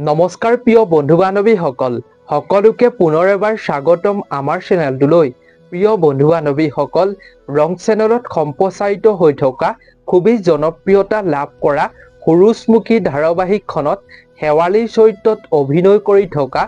নমস্কাৰ প্ৰিয় বন্ধু বান্ধৱীসকল সকলোকে পুনৰ এবাৰ স্বাগতম আমাৰ চেনেলটোলৈ প্ৰিয় বন্ধু বান্ধৱীসকল ৰং চেনেলত সম্প্ৰচাৰিত হৈ থকা খুবেই জনপ্ৰিয়তা লাভ কৰা সূৰুযমুখী ধাৰাবাহিকখনত শেৱালীৰ চৰিত্ৰত অভিনয় কৰি থকা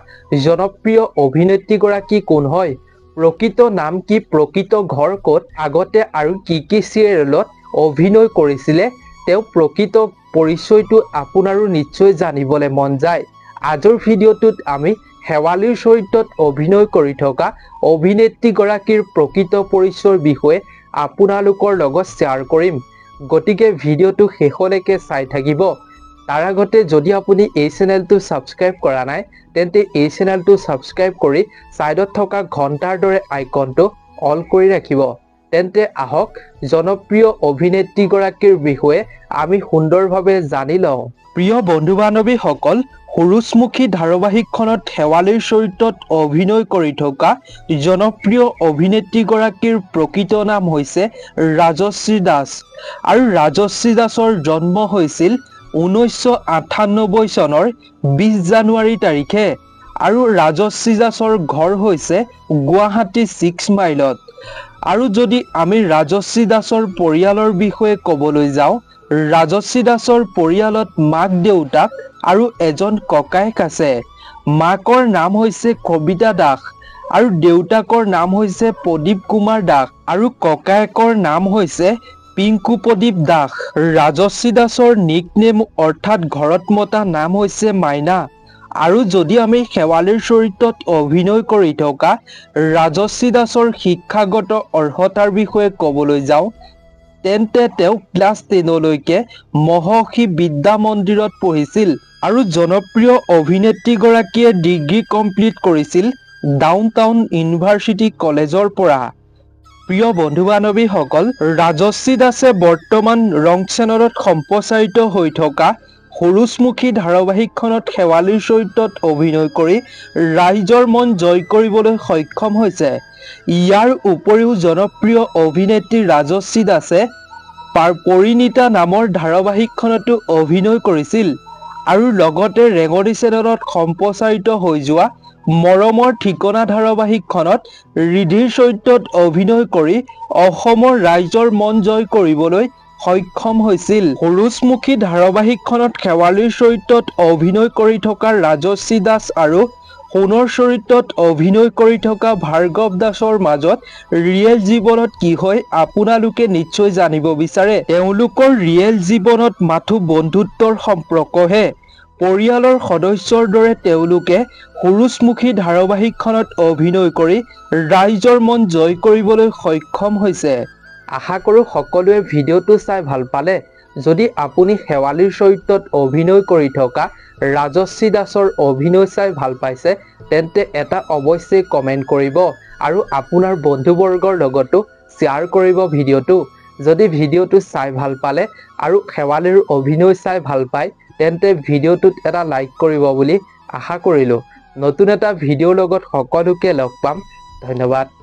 জনপ্ৰিয় অভিনেত্ৰীগৰাকী কোন হয় প্ৰকৃত নাম কি প্ৰকৃত ঘৰ ক'ত আগতে আৰু কি চিৰিয়েলত অভিনয় কৰিছিলে তেওঁ প্ৰকৃত পৰিচয়টো আপোনাৰো নিশ্চয় জানিবলৈ মন যায় আজিৰ ভিডিঅ'টোত আমি শেৱালীৰ চৰিত্ৰত অভিনয় কৰি থকা অভিনেত্ৰীগৰাকীৰ প্ৰকৃত পৰিচয়ৰ বিষয়ে আপোনালোকৰ লগত শ্বেয়াৰ কৰিম গতিকে ভিডিঅ'টো শেষলৈকে চাই থাকিব তাৰ আগতে যদি আপুনি এই চেনেলটো সাবস্ক্ৰাইব কৰা নাই তেন্তে এই চেনেলটো সাবস্ক্ৰাইব কৰি সাইডত থকা ঘণ্টাৰ দৰে আইকনটো অল কৰি ৰাখিব তেন্তে আহক জনপ্ৰিয় অভিনেত্ৰীগৰাকীৰ বিষয়ে আমি সুন্দৰভাৱে জানি লওঁ প্ৰিয় বন্ধু বান্ধৱীসকল সূৰুযমুখী ধাৰাবাহিকখনত শেৱালীৰ চৰিত্ৰত অভিনয় কৰি থকা জনপ্ৰিয় অভিনেত্ৰীগৰাকীৰ প্ৰকৃত নাম হৈছে ৰাজশ্ৰী দাস আৰু ৰাজশ্ৰী দাসৰ জন্ম হৈছিল 1998 চনৰ 20 জানুৱাৰী তাৰিখে আৰু ৰাজশ্ৰী দাসৰ ঘৰ হৈছে গুৱাহাটী 6 মাইলত আৰু যদি আমি ৰাজশ্ৰী দাসৰ পৰিয়ালৰ বিষয়ে ক'বলৈ যাওঁ ৰাজশ্ৰী দাসৰ পৰিয়ালত মাক দেউতাক আৰু এজন ককায়েক আছে মাকৰ নাম হৈছে কবিতা দাস আৰু দেউতাকৰ নাম হৈছে প্ৰদীপ কুমাৰ দাস আৰু ককায়েকৰ নাম হৈছে পিংকু প্ৰদীপ দাস ৰাজশ্ৰী দাসৰ নিকনেম অৰ্থাৎ ঘৰত মতা নাম হৈছে মাইনা আৰু যদি আমি শেৱালীৰ চৰিত্ৰত অভিনয় কৰি থকা ৰাজশ্ৰী দাসৰ শিক্ষাগত অৰ্হতাৰ বিষয়ে ক'বলৈ যাওঁ তেন্তে তেওঁ ক্লাছ 10 লৈকে মহৰ্ষি বিদ্যা মন্দিৰত পঢ়িছিল আৰু জনপ্ৰিয় অভিনেত্ৰীগৰাকীয়ে ডিগ্ৰী কমপ্লিট কৰিছিল ডাউনটাউন ইউনিভাৰ্চিটি কলেজৰ পৰা প্ৰিয় বন্ধু বান্ধৱীসকল ৰাজশ্ৰী দাসে বৰ্তমান ৰং চেনেলত সম্প্ৰচাৰিত হৈ থকা সূৰুযমুখী ধাৰাবাহিকখনত শেৱালীৰ চৰিত্ৰত অভিনয় কৰি ৰাইজৰ মন জয় কৰিবলৈ সক্ষম হৈছে ইয়াৰ উপৰিও জনপ্ৰিয় অভিনেত্ৰী ৰাজশ্ৰী দাসে পৰিণীতা নামৰ ধাৰাবাহিকখনতো অভিনয় কৰিছিল আৰু লগতে ৰেঙনি চেনেলত সম্প্ৰচাৰিত হৈ যোৱা মৰমৰ ঠিকনা ধাৰাবাহিকখনত ৰিধিৰ চৰিত্ৰত অভিনয় কৰি অসমৰ ৰাইজৰ মন জয় কৰিবলৈ সক্ষম হৈছিল সূৰুযমুখী ধাৰাবাহিকখনত শেৱালীৰ চৰিত্ৰত অভিনয় কৰি থকা ৰাজশ্ৰী দাস আৰু সোণৰ চৰিত্ৰত অভিনয় কৰি থকা ভাৰ্গৱ দাসৰ মাজত ৰিয়েল জীৱনত কি হয় আপোনালোকে নিশ্চয় জানিব বিচাৰে তেওঁলোকৰ ৰিয়েল জীৱনত মাথো বন্ধুত্বৰ সম্পৰ্কহে পৰিয়ালৰ সদস্যৰ দৰে তেওঁলোকে সূৰুযমুখী ধাৰাবাহিকখনত অভিনয় কৰি ৰাইজৰ মন জয় কৰিবলৈ সক্ষম হৈছে আশা কৰো সকলোৱে ভিডিঅ'টো চাই ভাল পালে যদি আপুনি শেৱালীৰ চৰিত্ৰত অভিনয় কৰি থকা ৰাজশ্ৰী দাসৰ অভিনয় চাই ভাল পাইছে তেন্তে এটা অৱশ্যই কমেন্ট কৰিব আৰু আপোনাৰ বন্ধুবৰ্গৰ লগতো শ্বেয়াৰ কৰিব ভিডিঅ'টো যদি ভিডিঅ'টো চাই ভাল পালে আৰু শেৱালীৰ অভিনয় চাই ভাল পায় তেন্তে ভিডিঅ'টোত এটা লাইক কৰিব বুলি আশা কৰিলো নতুন এটা ভিডিঅ'ৰ লগত সকলোকে লগ পাম ধন্যবাদ